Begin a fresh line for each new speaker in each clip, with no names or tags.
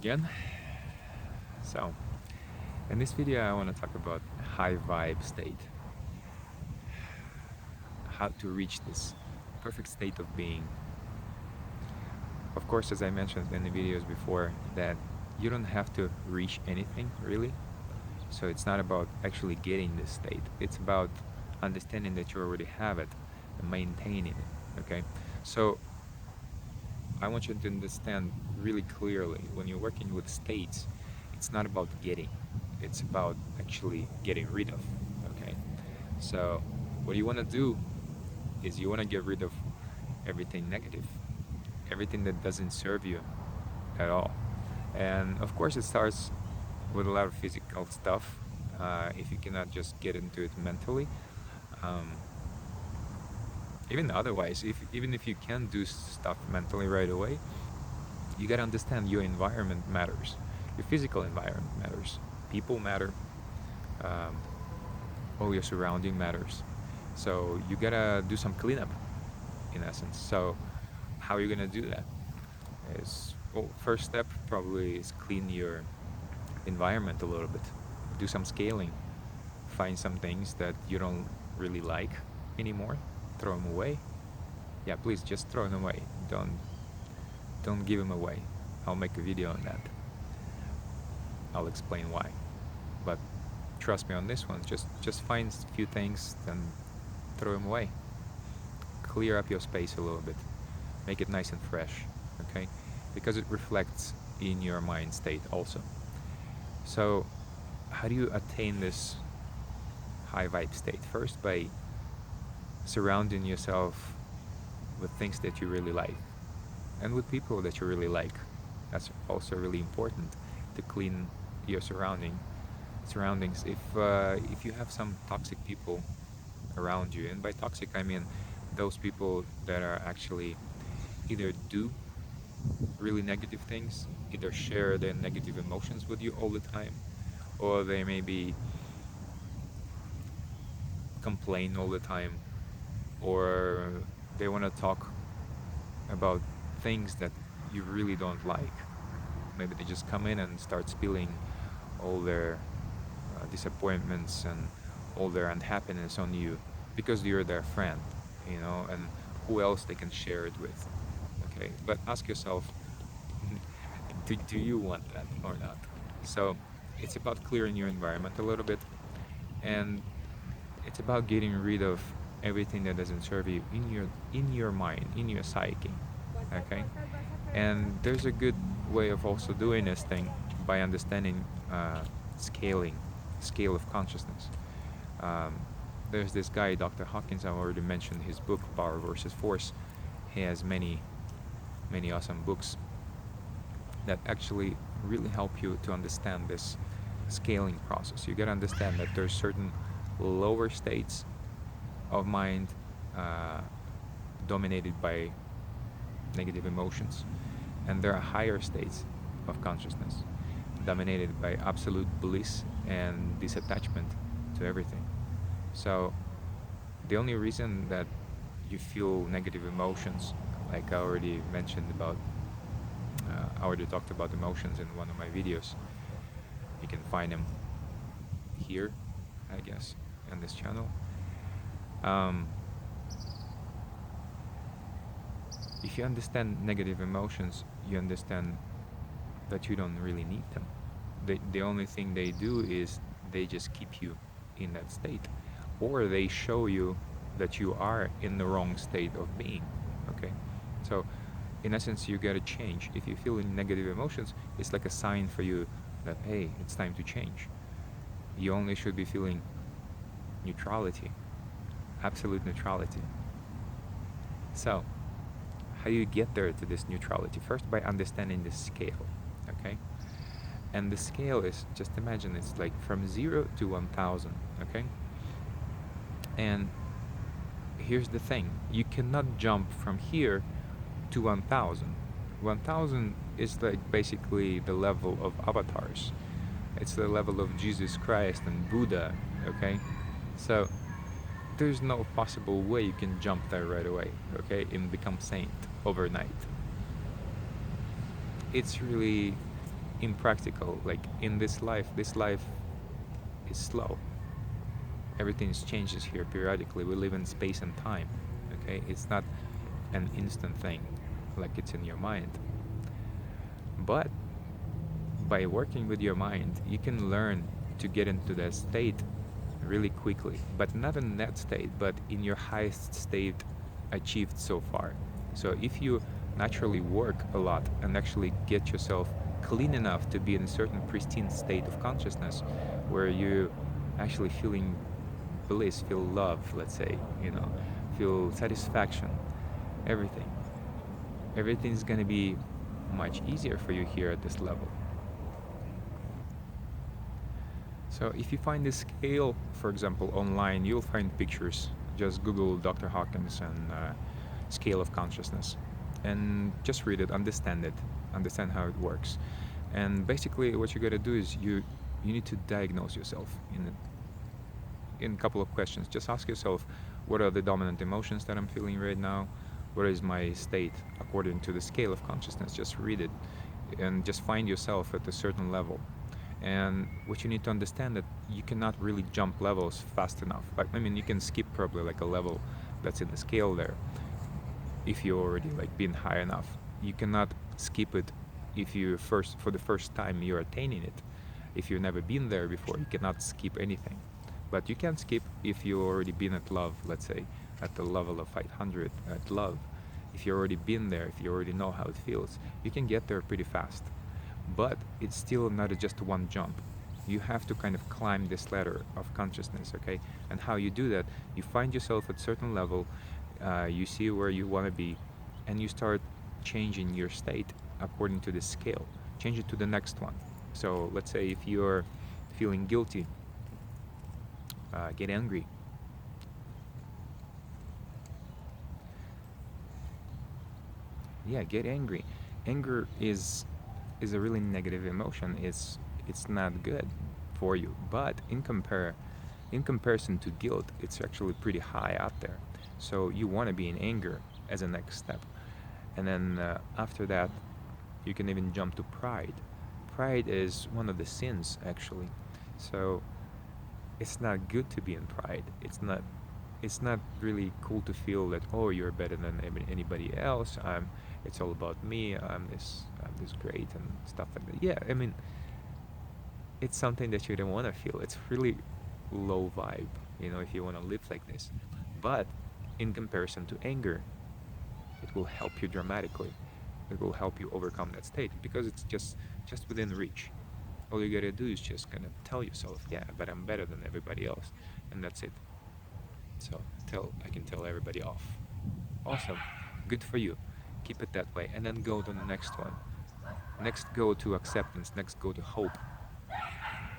again. So, in this video, I want to talk about high vibe state, how to reach this perfect state of being. Of course, as I mentioned in the videos before, that you don't have to reach anything really. So, it's not about actually getting this state, it's about understanding that you already have it and maintaining it. Okay, so I want you to understand really clearly when you're working with states, it's not about getting, it's about actually getting rid of. Okay, so what you want to do is you want to get rid of everything negative, everything that doesn't serve you at all. And of course, it starts with a lot of physical stuff. If you cannot just get into it mentally, um, even otherwise, even if you can do stuff mentally right away, you got to understand your environment matters. Your physical environment matters. People matter. Um, all your surrounding matters. So you got to do some cleanup, in essence. So how are you going to do that? Is, well, first step probably is clean your environment a little bit. Do some scaling. Find some things that you don't really like anymore. Throw them away. Yeah, please just throw them away. Don't give them away. I'll make a video on that. I'll explain why. But trust me on this one. Just find a few things and throw them away. Clear up your space a little bit. Make it nice and fresh, okay? Because it reflects in your mind state also. So how do you attain this high vibe state? First, by surrounding yourself with things that you really like and with people that you really like. That's also really important to clean your surroundings. If you have some toxic people around you, and by toxic I mean those people that are actually either do really negative things, either share their negative emotions with you all the time, or they maybe complain all the time, or they want to talk about things that you really don't like. Maybe they just come in and start spilling all their disappointments and all their unhappiness on you because you're their friend, and who else they can share it with. Okay, but ask yourself, do you want that or not? So it's about clearing your environment a little bit, and it's about getting rid of everything that doesn't serve you in your mind, in your psyche. Okay, and there's a good way of also doing this thing by understanding scaling, scale of consciousness. Um, there's this guy, Dr. Hawkins. I already mentioned his book, Power versus Force. He has many, many awesome books that actually really help you to understand this scaling process. You got to understand that there's certain lower states of mind uh, dominated by negative emotions, and there are higher states of consciousness dominated by absolute bliss and disattachment to everything. So the only reason that you feel negative emotions, like I already mentioned about, I already talked about emotions in one of my videos. You can find them here, I guess, on this channel. Um, if you understand negative emotions, you understand that you don't really need them. The only thing they do is they just keep you in that state, or they show you that you are in the wrong state of being. Okay, so in essence, you gotta change. If you feel negative emotions, it's like a sign for you that, hey, it's time to change. You only should be feeling neutrality, absolute neutrality. So how do you get there to this neutrality? First, by understanding the scale. Okay, and the scale is, just imagine, it's like from 0 to 1000. Okay, and here's the thing, you cannot jump from here to 1000. 1000 is like basically the level of avatars. It's the level of Jesus Christ and Buddha. Okay, so there's no possible way you can jump there right away, okay, and become saint overnight. It's really impractical. Like in this life is slow. Everything changes here periodically. We live in space and time. Okay, it's not an instant thing like it's in your mind. But by working with your mind, you can learn to get into that state really quickly, but not in that state, but in your highest state achieved so far. So if you naturally work a lot and actually get yourself clean enough to be in a certain pristine state of consciousness where you actually feeling bliss, feel love, let's say, feel satisfaction, everything. Everything's gonna be much easier for you here at this level. So if you find this scale, for example, online, you'll find pictures. Just Google Dr. Hawkins and scale of consciousness, and just read it, understand how it works. And basically, what you gotta do is you need to diagnose yourself in a couple of questions. Just ask yourself, what are the dominant emotions that I'm feeling right now? What is my state according to the scale of consciousness? Just read it, and just find yourself at a certain level. And what you need to understand that you cannot really jump levels fast enough. Like, I mean, you can skip probably like a level that's in the scale there if you already like been high enough. You cannot skip it if you for the first time you're attaining it. If you've never been there before, you cannot skip anything. But you can skip if you already been at love, let's say, at the level of 500 at love. If you already been there, if you already know how it feels, you can get there pretty fast. But it's still not just one jump. You have to kind of climb this ladder of consciousness, okay? And how you do that, you find yourself at a certain level, you see where you want to be, and you start changing your state according to the scale. Change it to the next one. So let's say if you're feeling guilty, get angry. Yeah, get angry. Anger is a really negative emotion. It's not good for you. But in comparison to guilt, it's actually pretty high out there. So you want to be in anger as a next step. And then after that, you can even jump to pride. Pride is one of the sins, actually. So it's not good to be in pride. It's not really cool to feel that, oh, you're better than anybody else. It's all about me. I'm this great and stuff like that. Yeah, I mean, it's something that you don't want to feel. It's really low vibe, if you want to live like this. But in comparison to anger, it will help you dramatically. It will help you overcome that state because it's just within reach. All you gotta do is just kind of tell yourself, yeah, but I'm better than everybody else, and that's it. So I can tell everybody off. Awesome, good for you. Keep it that way, and then go to the next one. Next, go to acceptance. Next, go to hope.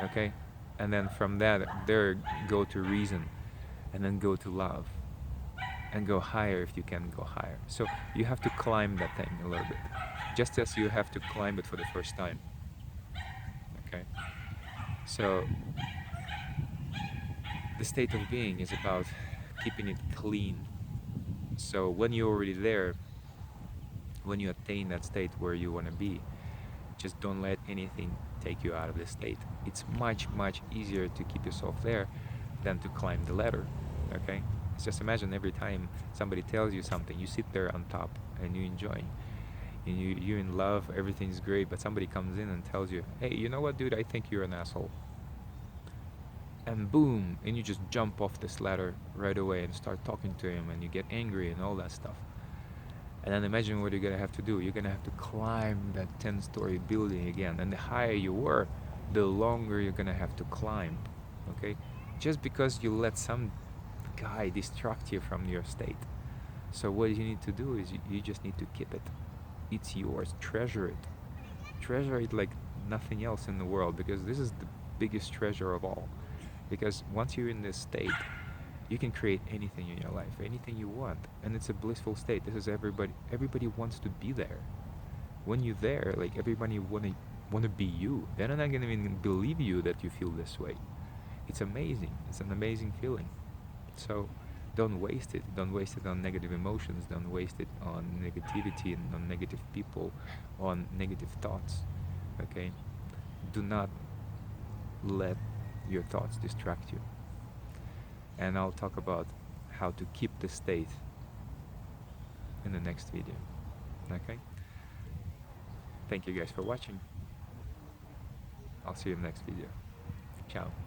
Okay, and then from that, there go to reason, and then go to love, and go higher if you can go higher. So you have to climb that thing a little bit, just as you have to climb it for the first time. Okay, so the state of being is about keeping it clean. So when you're already there, when you attain that state where you want to be, just don't let anything take you out of the state. It's much, much easier to keep yourself there than to climb the ladder, okay? Just imagine every time somebody tells you something, you sit there on top and you enjoy. And you're in love, everything's great, but somebody comes in and tells you, hey, you know what, dude, I think you're an asshole. And boom, and you just jump off this ladder right away and start talking to him, and you get angry and all that stuff. And then imagine what you're gonna have to do. You're gonna have to climb that 10-story building again. And the higher you were, the longer you're gonna have to climb. Okay? Just because you let some guy distract you from your state. So what you need to do is you just need to keep it. It's yours. Treasure it. Treasure it like nothing else in the world, because this is the biggest treasure of all. Because once you're in this state, you can create anything in your life, anything you want, and it's a blissful state. This is everybody wants to be there. When you're there, like, everybody wanna be you. They're not gonna even believe you that you feel this way. It's amazing. It's an amazing feeling. So don't waste it. Don't waste it on negative emotions. Don't waste it on negativity and on negative people, on negative thoughts. Okay, do not let your thoughts distract you. And I'll talk about how to keep the state in the next video. Okay, thank you guys for watching. I'll see you in the next video. Ciao.